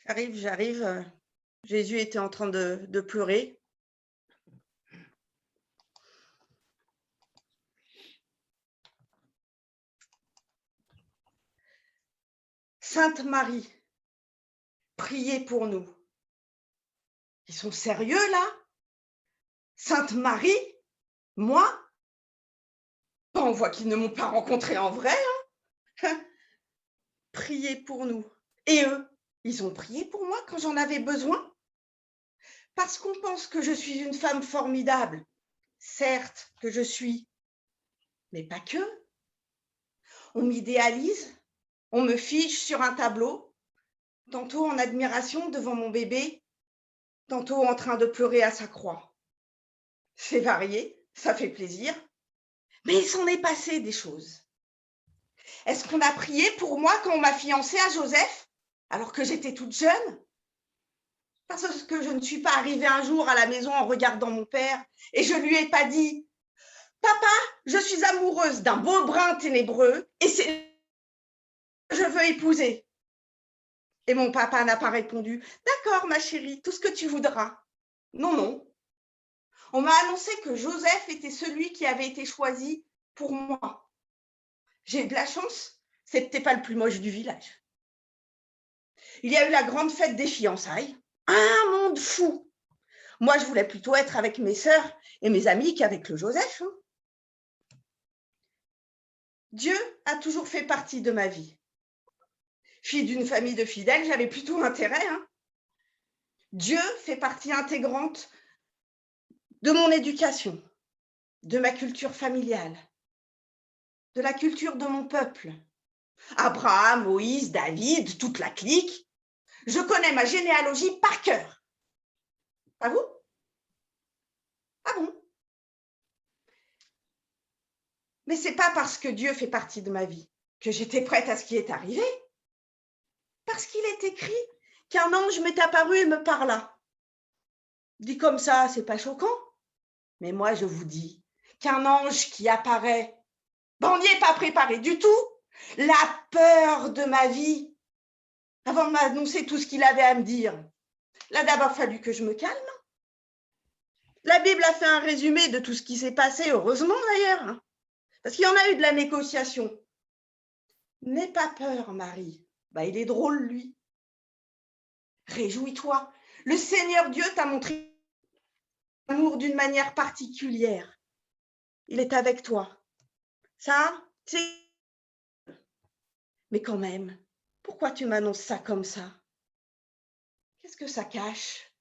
J'arrive. Jésus était en train de pleurer. Sainte Marie, priez pour nous. Ils sont sérieux là? Sainte Marie? Moi? On voit qu'ils ne m'ont pas rencontré en vrai. Hein. Priez pour nous. Et eux, ils ont prié pour moi quand j'en avais besoin? Parce qu'on pense que je suis une femme formidable. Certes que je suis, mais pas que. On m'idéalise, on me fiche sur un tableau, tantôt en admiration devant mon bébé, tantôt en train de pleurer à sa croix. C'est varié, ça fait plaisir, mais il s'en est passé des choses. Est-ce qu'on a prié pour moi quand on m'a fiancée à Joseph, alors que j'étais toute jeune? Parce que je ne suis pas arrivée un jour à la maison en regardant mon père et je lui ai pas dit « Papa, je suis amoureuse d'un beau brun ténébreux et c'est que je veux épouser. » Et mon papa n'a pas répondu « D'accord, ma chérie, tout ce que tu voudras. » Non, non. On m'a annoncé que Joseph était celui qui avait été choisi pour moi. J'ai eu de la chance, c'était pas le plus moche du village. Il y a eu la grande fête des fiançailles. Un monde fou. Moi, je voulais plutôt être avec mes sœurs et mes amis qu'avec le Joseph. Hein. Dieu a toujours fait partie de ma vie. Fille d'une famille de fidèles, j'avais plutôt intérêt. Hein. Dieu fait partie intégrante de mon éducation, de ma culture familiale, de la culture de mon peuple. Abraham, Moïse, David, toute la clique. Je connais ma généalogie par cœur. Pas vous? Ah bon? Mais c'est pas parce que Dieu fait partie de ma vie que j'étais prête à ce qui est arrivé. Parce qu'il est écrit qu'un ange m'est apparu et me parla. Dit comme ça, c'est pas choquant. Mais moi, je vous dis qu'un ange qui apparaît, on n'y est pas préparé du tout. La peur de ma vie, avant de m'annoncer tout ce qu'il avait à me dire. Il a d'abord fallu que je me calme. La Bible a fait un résumé de tout ce qui s'est passé, heureusement d'ailleurs, parce qu'il y en a eu de la négociation. N'aie pas peur, Marie. Il est drôle, lui. Réjouis-toi. Le Seigneur Dieu t'a montré l'amour d'une manière particulière. Il est avec toi. Ça, c'est... Mais quand même, pourquoi tu m'annonces ça comme ça? Qu'est-ce que ça cache?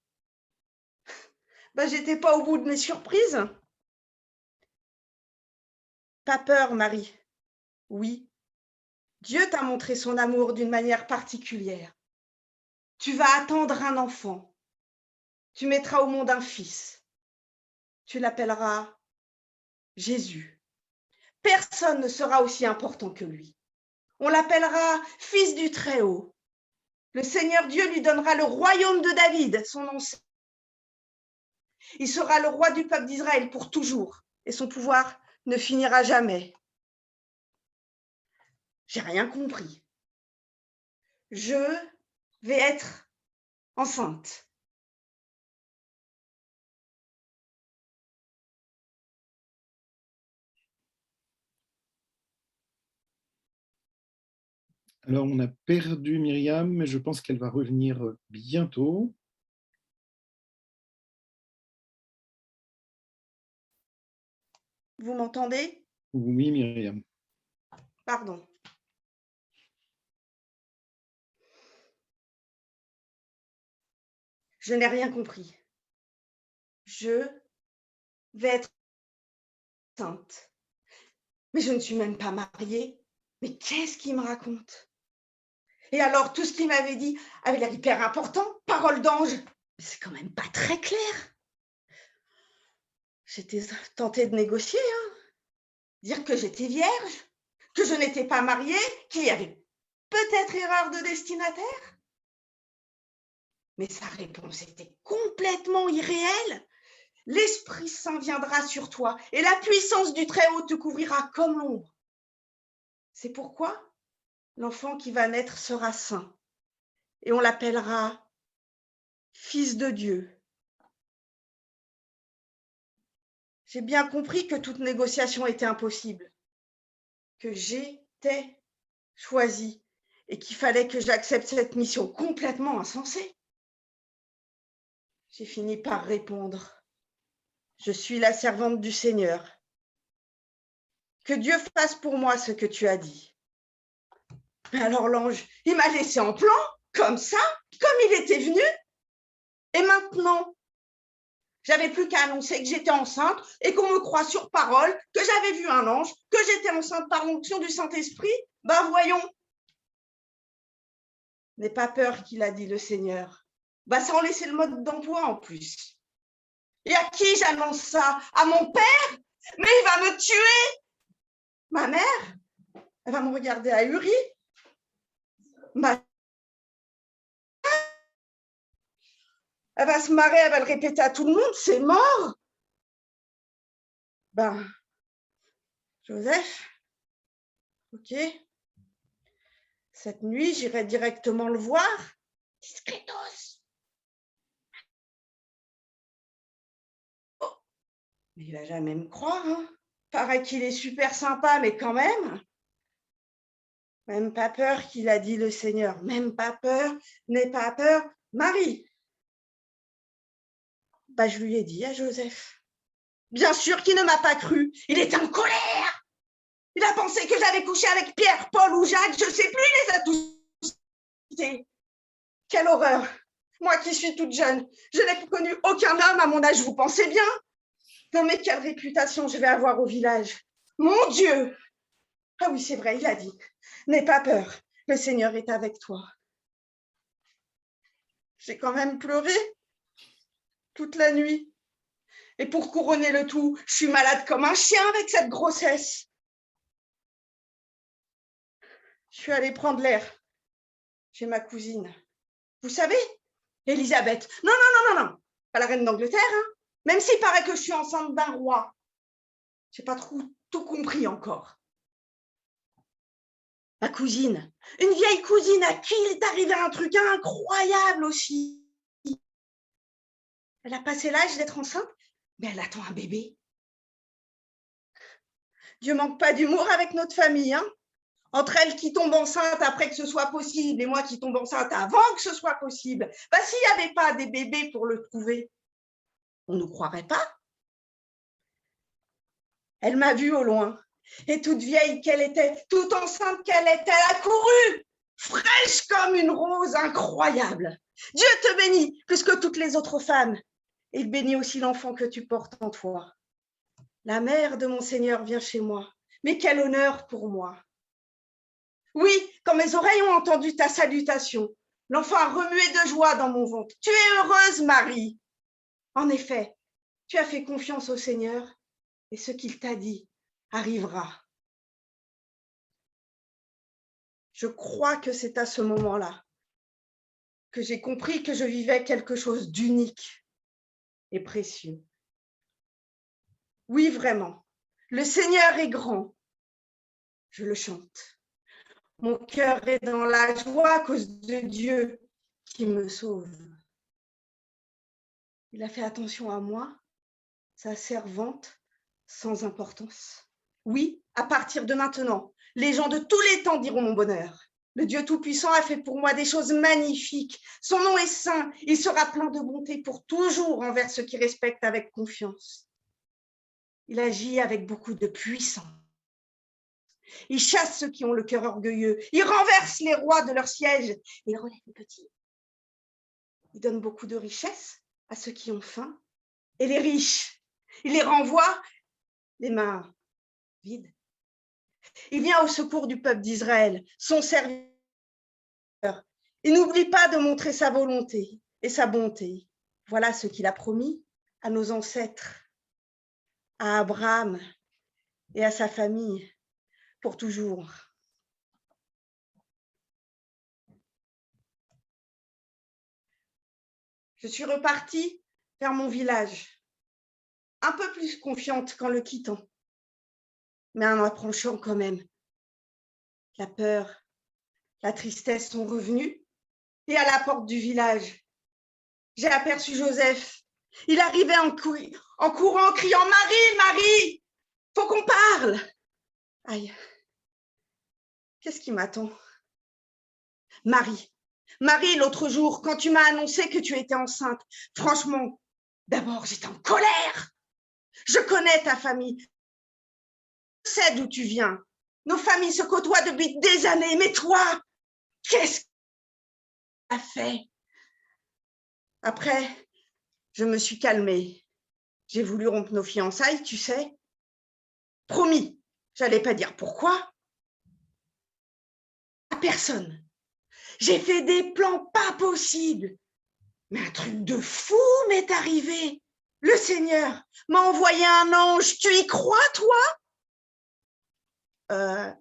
J'étais pas au bout de mes surprises. Pas peur, Marie. Oui, Dieu t'a montré son amour d'une manière particulière. Tu vas attendre un enfant. Tu mettras au monde un fils. Tu l'appelleras Jésus. Personne ne sera aussi important que lui. On l'appellera Fils du Très-Haut. Le Seigneur Dieu lui donnera le royaume de David, son ancêtre. Il sera le roi du peuple d'Israël pour toujours, et son pouvoir ne finira jamais. J'ai rien compris. Je vais être enceinte. Alors, on a perdu Myriam, mais je pense qu'elle va revenir bientôt. Vous m'entendez? Oui, Myriam. Pardon. Je n'ai rien compris. Je vais être enceinte. Mais je ne suis même pas mariée. Mais qu'est-ce qu'il me raconte? Et alors, tout ce qu'il m'avait dit avait l'air hyper important, parole d'ange. Mais c'est quand même pas très clair. J'étais tentée de négocier, hein. Dire que j'étais vierge, que je n'étais pas mariée, qu'il y avait peut-être erreur de destinataire. Mais sa réponse était complètement irréelle. L'Esprit Saint viendra sur toi et la puissance du Très-Haut te couvrira comme l'ombre. C'est pourquoi l'enfant qui va naître sera saint. et on l'appellera Fils de Dieu. J'ai bien compris que toute négociation était impossible, que j'étais choisie et qu'il fallait que j'accepte cette mission complètement insensée. J'ai fini par répondre, je suis la servante du Seigneur. Que Dieu fasse pour moi ce que tu as dit. Mais alors l'ange, il m'a laissé en plan, comme ça, comme il était venu. Et maintenant, j'avais plus qu'à annoncer que j'étais enceinte et qu'on me croit sur parole, que j'avais vu un ange, que j'étais enceinte par l'onction du Saint-Esprit. Ben voyons. N'aie pas peur, qu'il a dit le Seigneur. Ben sans laisser le mode d'emploi en plus. Et à qui j'annonce ça? À mon père? Mais il va me tuer. Ma mère, elle va me regarder ahurie. Elle va se marrer, elle va le répéter à tout le monde, c'est mort. Ben, Joseph, ok. Cette nuit, j'irai directement le voir. Discretos. Oh, mais il va jamais me croire. Hein. Paraît qu'il est super sympa, mais quand même. Même pas peur, qu'il a dit le Seigneur. Même pas peur, n'aie pas peur. Marie. Ben, je lui ai dit à Joseph. Bien sûr qu'il ne m'a pas cru. Il était en colère. Il a pensé que j'avais couché avec Pierre, Paul ou Jacques. Je ne sais plus, il les a tous cités. Quelle horreur. Moi qui suis toute jeune, je n'ai connu aucun homme à mon âge, vous pensez bien? Non mais quelle réputation je vais avoir au village. Mon Dieu. Ah oui, c'est vrai, il a dit. N'aie pas peur, le Seigneur est avec toi. J'ai quand même pleuré toute la nuit. Et pour couronner le tout, je suis malade comme un chien avec cette grossesse. Je suis allée prendre l'air chez ma cousine. Vous savez, Élisabeth. Non, pas la reine d'Angleterre, hein. Même s'il paraît que je suis enceinte d'un roi. J'ai pas tout compris encore. Ma cousine, une vieille cousine à qui il est arrivé un truc incroyable aussi. Elle a passé l'âge d'être enceinte, mais elle attend un bébé. Dieu manque pas d'humour avec notre famille, hein. Entre elle qui tombe enceinte après que ce soit possible et moi qui tombe enceinte avant que ce soit possible, bah, s'il n'y avait pas des bébés pour le trouver, on ne croirait pas. Elle m'a vue au loin, et toute vieille qu'elle était, toute enceinte qu'elle était, elle a couru, fraîche comme une rose, incroyable. Dieu te bénit plus que toutes les autres femmes, et bénis aussi l'enfant que tu portes en toi. La mère de mon Seigneur vient chez moi, mais quel honneur pour moi. Oui, quand mes oreilles ont entendu ta salutation, l'enfant a remué de joie dans mon ventre. Tu es heureuse, Marie. En effet, tu as fait confiance au Seigneur, et ce qu'il t'a dit arrivera. Je crois que c'est à ce moment-là que j'ai compris que je vivais quelque chose d'unique et précieux. Oui, vraiment, le Seigneur est grand. Je le chante. Mon cœur est dans la joie à cause de Dieu qui me sauve. Il a fait attention à moi, sa servante, sans importance. Oui, à partir de maintenant, les gens de tous les temps diront mon bonheur. Le Dieu Tout-Puissant a fait pour moi des choses magnifiques. Son nom est saint. Il sera plein de bonté pour toujours envers ceux qui respectent avec confiance. Il agit avec beaucoup de puissance. Il chasse ceux qui ont le cœur orgueilleux. Il renverse les rois de leur siège. Il relève les petits. Il donne beaucoup de richesses à ceux qui ont faim. Et les riches, il les renvoie les mains vides. Il vient au secours du peuple d'Israël, son serviteur. Il n'oublie pas de montrer sa volonté et sa bonté. Voilà ce qu'il a promis à nos ancêtres, à Abraham et à sa famille, pour toujours. Je suis repartie vers mon village, un peu plus confiante qu'en le quittant, mais en approchant quand même. La peur, la tristesse sont revenus Et à la porte du village, j'ai aperçu Joseph. Il arrivait en courant, en criant « Marie, Marie, faut qu'on parle !» Aïe, qu'est-ce qui m'attend? Marie, l'autre jour, quand tu m'as annoncé que tu étais enceinte, franchement, d'abord, j'étais en colère. Je connais ta famille. Je sais d'où tu viens. Nos familles se côtoient depuis des années. Mais toi, qu'est-ce que tu as fait? Après, je me suis calmée. J'ai voulu rompre nos fiançailles, tu sais. Promis, j'allais pas dire pourquoi. À personne. J'ai fait des plans pas possibles. Mais un truc de fou m'est arrivé. Le Seigneur m'a envoyé un ange. Tu y crois, toi?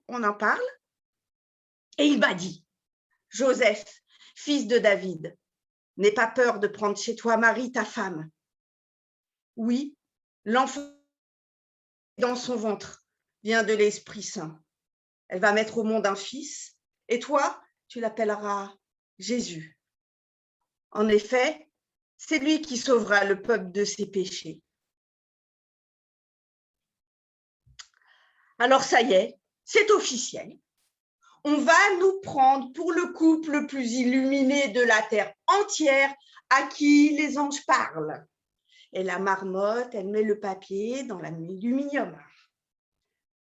On en parle? Et il m'a dit, Joseph, fils de David, n'aie pas peur de prendre chez toi Marie, ta femme. Oui, l'enfant dans son ventre vient de l'Esprit Saint. Elle va mettre au monde un fils, et toi, tu l'appelleras Jésus. En effet, c'est lui qui sauvera le peuple de ses péchés. Alors ça y est, c'est officiel. On va nous prendre pour le couple le plus illuminé de la terre entière à qui les anges parlent. Et la marmotte, elle met le papier dans l'aluminium.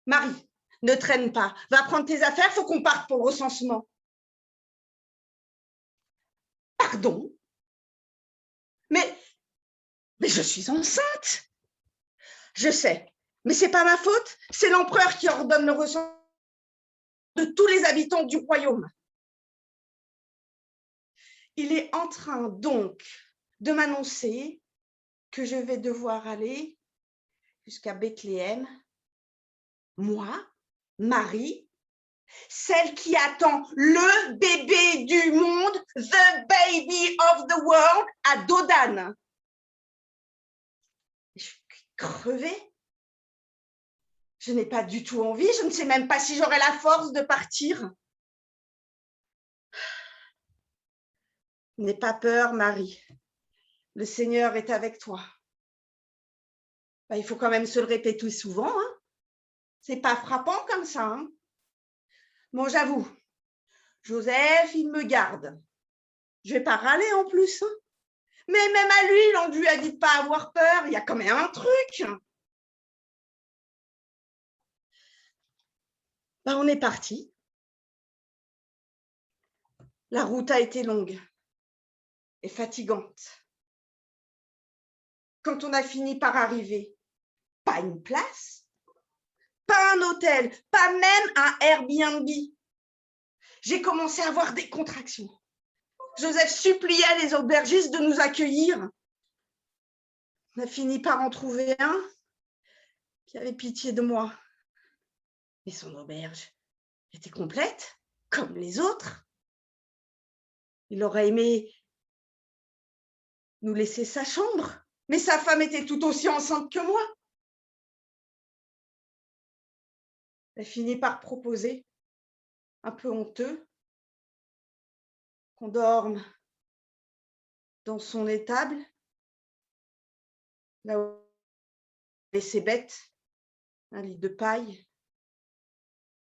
Marie, ne traîne pas. Va prendre tes affaires, faut qu'on parte pour le recensement. Pardon? Mais je suis enceinte. Je sais, mais c'est pas ma faute. C'est l'empereur qui ordonne le recensement de tous les habitants du royaume. Il est en train donc de m'annoncer que je vais devoir aller jusqu'à Bethléem. Moi, Marie, celle qui attend le bébé du monde, the baby of the world, à Dodane. Je suis crevée. Je n'ai pas du tout envie. Je ne sais même pas si j'aurai la force de partir. N'aie pas peur, Marie. Le Seigneur est avec toi. Il faut quand même se le répéter souvent. Hein. C'est pas frappant comme ça. Hein. Bon, j'avoue, Joseph, il me garde. Je vais pas râler en plus. Hein. Mais même à lui, on lui a dit de pas avoir peur. Il y a quand même un truc. On est parti. La route a été longue et fatigante. Quand on a fini par arriver, pas une place, pas un hôtel, pas même un Airbnb. J'ai commencé à avoir des contractions. Joseph suppliait les aubergistes de nous accueillir. On a fini par en trouver un qui avait pitié de moi. Mais son auberge était complète, comme les autres. Il aurait aimé nous laisser sa chambre, mais sa femme était tout aussi enceinte que moi. Elle finit par proposer, un peu honteux, qu'on dorme dans son étable, là où il laissait ses bêtes, un lit de paille,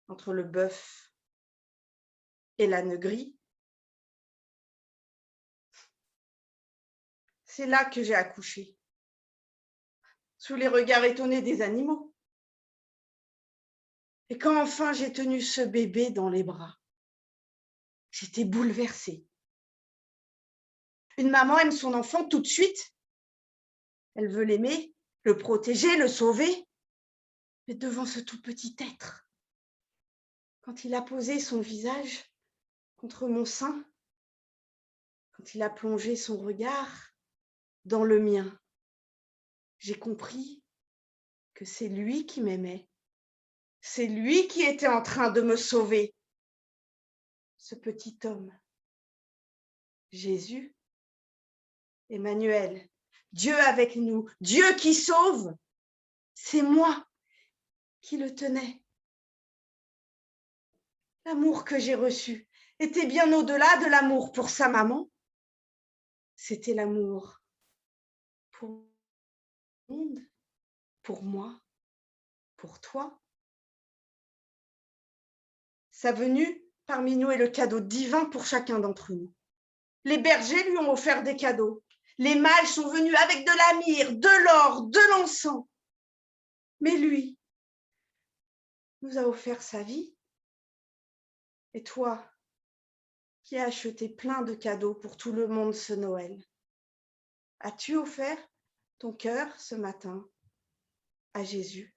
entre le bœuf et l'âne gris. C'est là que j'ai accouché, sous les regards étonnés des animaux. Et quand enfin j'ai tenu ce bébé dans les bras, j'étais bouleversée. Une maman aime son enfant tout de suite. Elle veut l'aimer, le protéger, le sauver. Mais devant ce tout petit être, quand il a posé son visage contre mon sein, quand il a plongé son regard dans le mien, j'ai compris que c'est lui qui m'aimait. C'est lui qui était en train de me sauver. Ce petit homme, Jésus, Emmanuel, Dieu avec nous, Dieu qui sauve, c'est moi qui le tenais. L'amour que j'ai reçu était bien au-delà de l'amour pour sa maman. C'était l'amour pour le monde, pour moi, pour toi. Sa venue parmi nous est le cadeau divin pour chacun d'entre nous. Les bergers lui ont offert des cadeaux. Les mâles sont venus avec de la myrrhe, de l'or, de l'encens. Mais lui nous a offert sa vie. Et toi, qui as acheté plein de cadeaux pour tout le monde ce Noël, as-tu offert ton cœur ce matin à Jésus?